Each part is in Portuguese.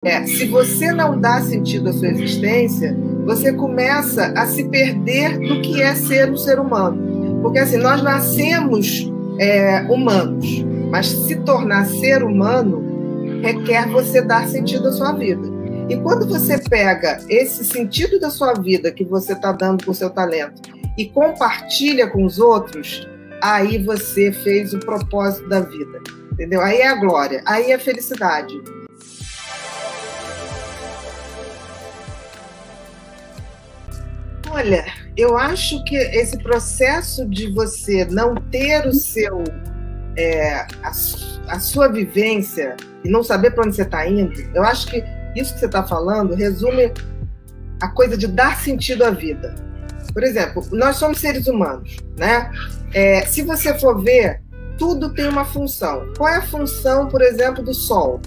Se você não dá sentido à sua existência, você começa a se perder do que é ser um ser humano. Porque assim, nós nascemos humanos, mas se tornar ser humano requer você dar sentido à sua vida. E quando você pega esse sentido da sua vida que você está dando com o seu talento e compartilha com os outros, aí você fez o propósito da vida, entendeu? Aí é a glória, aí é a felicidade. Olha, eu acho que esse processo de você não ter o seu, a sua vivência e não saber para onde você está indo, eu acho que isso que você está falando resume a coisa de dar sentido à vida. Por exemplo, nós somos seres humanos, né? Se você for ver, tudo tem uma função. Qual é a função, por exemplo, do Sol?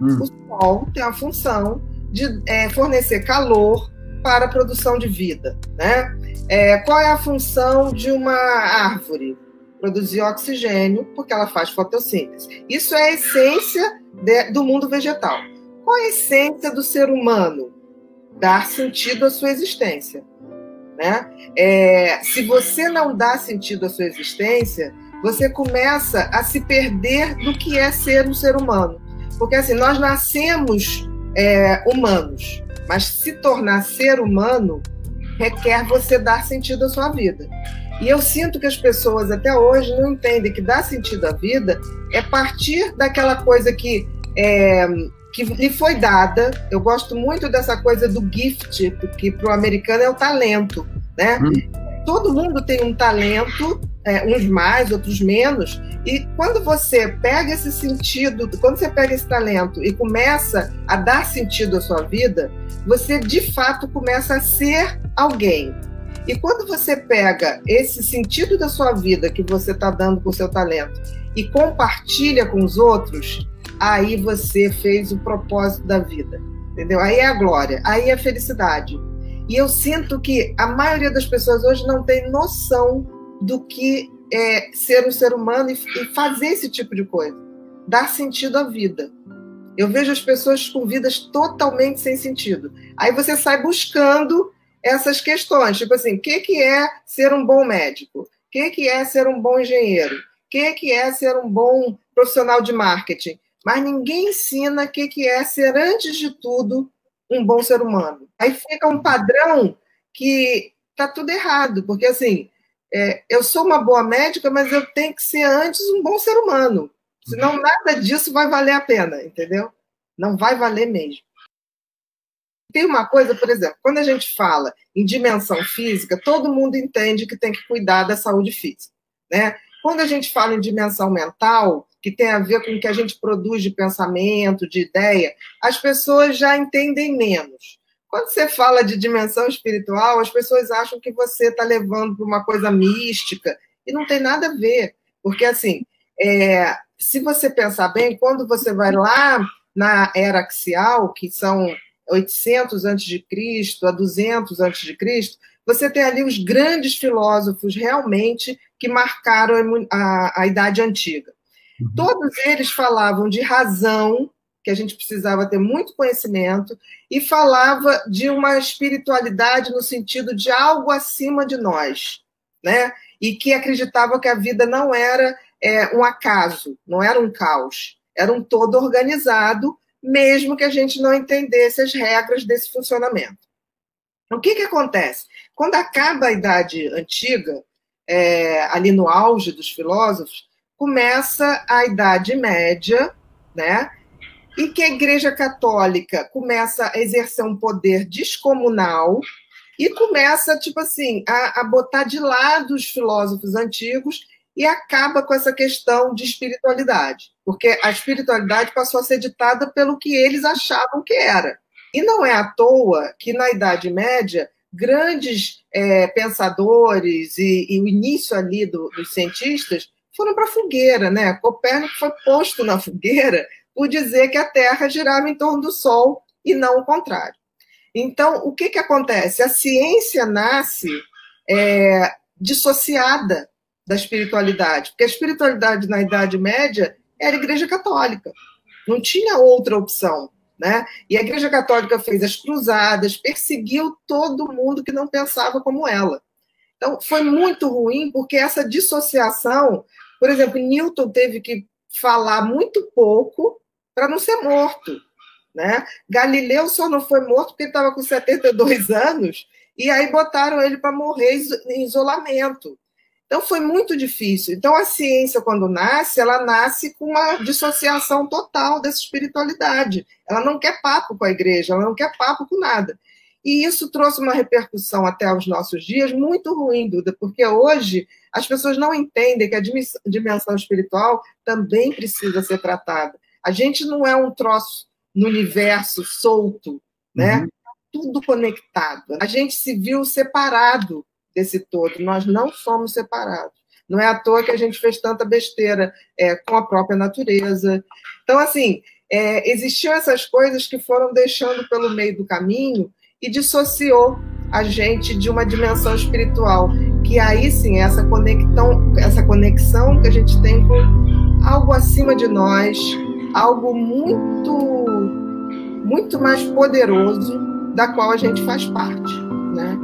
O Sol tem a função de fornecer calor para a produção de vida, né? Qual é a função de uma árvore? Produzir oxigênio, porque ela faz fotossíntese. Isso é a essência do mundo vegetal. Qual é a essência do ser humano? Dar sentido à sua existência, né? Se você não dá sentido à sua existência, você começa a se perder do que é ser um ser humano. Porque assim, nós nascemos humanos, mas se tornar ser humano requer você dar sentido à sua vida. E eu sinto que as pessoas até hoje não entendem que dar sentido à vida é partir daquela coisa que lhe foi dada. Eu gosto muito dessa coisa do gift, que para o americano é o talento, né? Todo mundo tem um talento, uns mais, outros menos, e quando você pega esse sentido, quando você pega esse talento e começa a dar sentido à sua vida, você de fato começa a ser alguém. E quando você pega esse sentido da sua vida que você está dando com o seu talento e compartilha com os outros, aí você fez o propósito da vida, entendeu? Aí é a glória, aí é a felicidade. E eu sinto que a maioria das pessoas hoje não tem noção do que é ser um ser humano e fazer esse tipo de coisa, dar sentido à vida. Eu vejo as pessoas com vidas totalmente sem sentido. Aí você sai buscando essas questões, tipo assim, o que é ser um bom médico? O que é ser um bom engenheiro? O que é ser um bom profissional de marketing? Mas ninguém ensina o que é ser, antes de tudo, um bom ser humano. Aí fica um padrão que está tudo errado, porque assim, eu sou uma boa médica, mas eu tenho que ser antes um bom ser humano. Senão nada disso vai valer a pena, entendeu? Não vai valer mesmo. Tem uma coisa, por exemplo, quando a gente fala em dimensão física, todo mundo entende que tem que cuidar da saúde física, né? Quando a gente fala em dimensão mental, que tem a ver com o que a gente produz de pensamento, de ideia, as pessoas já entendem menos. Quando você fala de dimensão espiritual, as pessoas acham que você está levando para uma coisa mística, e não tem nada a ver. Porque, assim, se você pensar bem, quando você vai lá na era axial, que são 800 a.C. a 200 a.C., você tem ali os grandes filósofos realmente que marcaram a Idade Antiga. Todos eles falavam de razão, que a gente precisava ter muito conhecimento, e falava de uma espiritualidade no sentido de algo acima de nós, né? E que acreditava que a vida não era um acaso, não era um caos, era um todo organizado, mesmo que a gente não entendesse as regras desse funcionamento. O que acontece? Quando acaba a Idade Antiga, ali no auge dos filósofos, começa a Idade Média, né? E que a Igreja Católica começa a exercer um poder descomunal e começa, tipo assim, a botar de lado os filósofos antigos e acaba com essa questão de espiritualidade, porque a espiritualidade passou a ser ditada pelo que eles achavam que era. E não é à toa que, na Idade Média, grandes pensadores e o início ali dos cientistas foram para a fogueira, né? Copérnico foi posto na fogueira por dizer que a Terra girava em torno do Sol e não o contrário. Então, o que acontece? A ciência nasce dissociada da espiritualidade, porque a espiritualidade na Idade Média era a Igreja Católica, não tinha outra opção, né? E a Igreja Católica fez as cruzadas, perseguiu todo mundo que não pensava como ela. Então, foi muito ruim, porque essa dissociação, por exemplo, Newton teve que falar muito pouco para não ser morto, né? Galileu só não foi morto porque ele estava com 72 anos, e aí botaram ele para morrer em isolamento. Então, foi muito difícil. Então, a ciência, quando nasce, ela nasce com uma dissociação total dessa espiritualidade. Ela não quer papo com a igreja, ela não quer papo com nada. E isso trouxe uma repercussão até os nossos dias muito ruim, Duda, porque hoje as pessoas não entendem que a dimensão espiritual também precisa ser tratada. A gente não é um troço no universo solto, né? Uhum. Tudo conectado. A gente se viu separado desse todo. Nós não somos separados. Não é à toa que a gente fez tanta besteira com a própria natureza. Então, assim, existiam essas coisas que foram deixando pelo meio do caminho e dissociou a gente de uma dimensão espiritual, que aí sim, essa conexão que a gente tem com algo acima de nós, algo muito, muito mais poderoso, da qual a gente faz parte, né?